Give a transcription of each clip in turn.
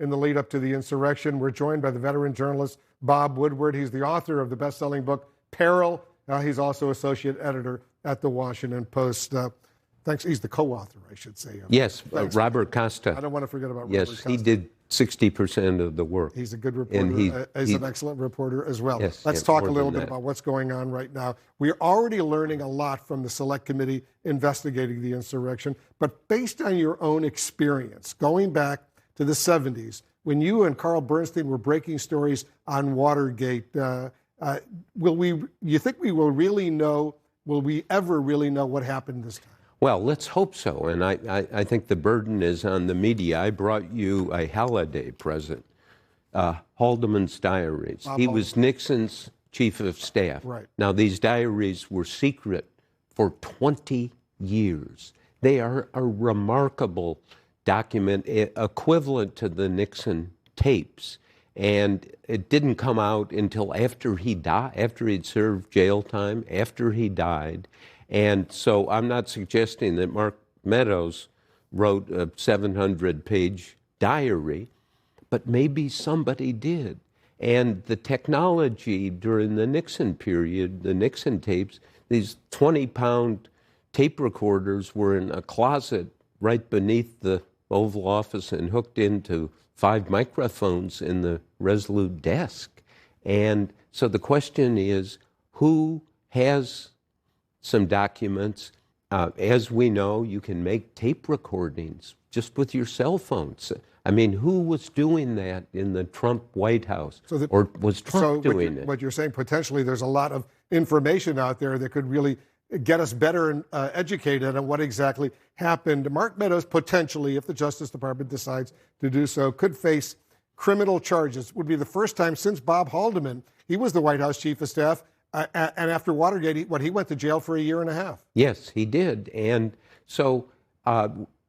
in the lead up to the insurrection. We're joined by the veteran journalist Bob Woodward. He's the author of the best-selling book, Peril. He's also associate editor at the Washington Post. Thanks. He's the co-author, I should say. Yes, Robert Costa. I don't want to forget about Robert Yes, Costa. he did 60% of the work. He's a good reporter. And he's an excellent reporter as well. Yes, Let's talk a little bit about what's going on right now. We're already learning a lot from the Select Committee investigating the insurrection, but based on your own experience, going back to the 70s, when you and Carl Bernstein were breaking stories on Watergate, you think we will really know, will we ever really know what happened this time? Well, let's hope so, and I think the burden is on the media. I brought you a holiday present, Haldeman's diaries. He was Nixon's chief of staff. Right. Now, these diaries were secret for 20 years. They are a remarkable document, equivalent to the Nixon tapes, and it didn't come out until after he died, after he'd served jail time, after he died. And so I'm not suggesting that Mark Meadows wrote a 700-page diary, but maybe somebody did. And the technology during the Nixon period, the Nixon tapes, these 20-pound tape recorders were in a closet right beneath the Oval Office and hooked into 5 microphones in the Resolute desk. And so the question is, who has some documents? As we know, you can make tape recordings just with your cell phones. I mean, who was doing that in the Trump White House? Or was Trump doing it? What you're saying, potentially there's a lot of information out there that could really get us better educated on what exactly happened. Mark Meadows, potentially, if the Justice Department decides to do so, could face criminal charges. Would be the first time since Bob Haldeman, he was the White House chief of staff, and after Watergate, he went to jail for 1.5 years. Yes, he did. And so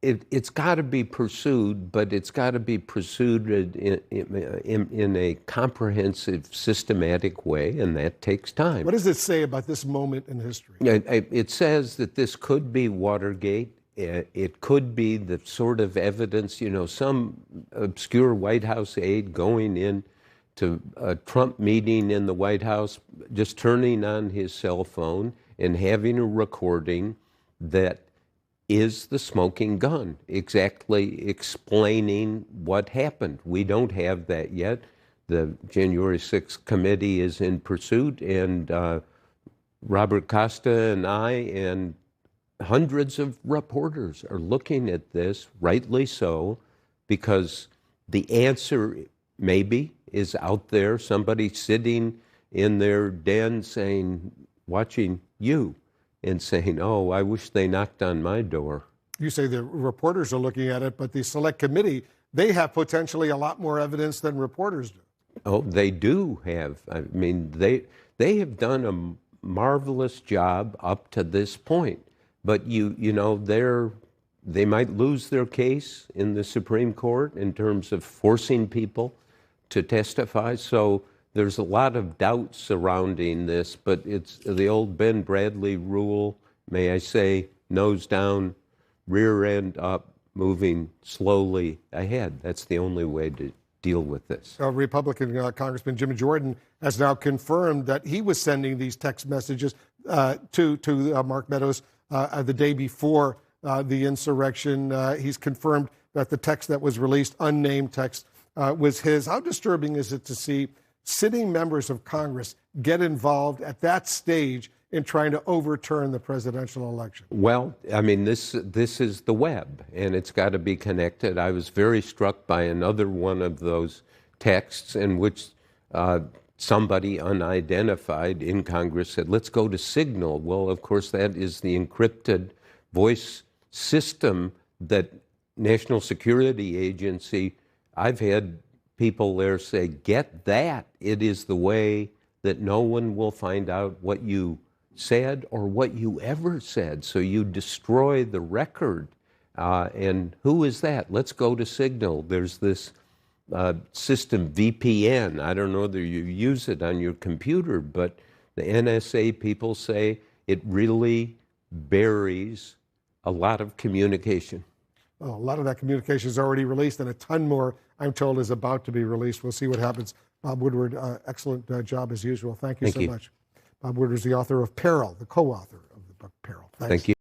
it's got to be pursued, but it's got to be pursued in a comprehensive, systematic way, and that takes time. What does it say about this moment in history? It says that this could be Watergate. It could be the sort of evidence, some obscure White House aide going in to a Trump meeting in the White House, just turning on his cell phone and having a recording that is the smoking gun, exactly explaining what happened. We don't have that yet. The January 6th committee is in pursuit, and Robert Costa and I and hundreds of reporters are looking at this, rightly so, because the answer maybe is out there, somebody sitting in their den watching you and saying, oh, I wish they knocked on my door. You say the reporters are looking at it, but the Select Committee, they have potentially a lot more evidence than reporters do. Oh, they do have. I mean, they have done a marvelous job up to this point. But they might lose their case in the Supreme Court in terms of forcing people to testify. So there's a lot of doubt surrounding this, but it's the old Ben Bradley rule, may I say, nose down, rear end up, moving slowly ahead. That's the only way to deal with this. Republican Congressman Jim Jordan has now confirmed that he was sending these text messages to Mark Meadows the day before the insurrection. He's confirmed that the text that was released, unnamed text, was his. How disturbing is it to see sitting members of Congress get involved at that stage in trying to overturn the presidential election? Well, I mean, this is the web, and it's got to be connected. I was very struck by another one of those texts in which somebody unidentified in Congress said, let's go to Signal. Well, of course, that is the encrypted voice system that National Security Agency, I've had people there say, get that. It is the way that no one will find out what you said or what you ever said. So you destroy the record. And who is that? Let's go to Signal. There's this system, VPN. I don't know whether you use it on your computer, but the NSA people say it really buries a lot of communication. Well, a lot of that communication is already released, and a ton more I'm told, is about to be released. We'll see what happens. Bob Woodward, excellent job as usual. Thank you so much. Bob Woodward is the author of Peril, the co-author of the book Peril. Thanks. Thank you.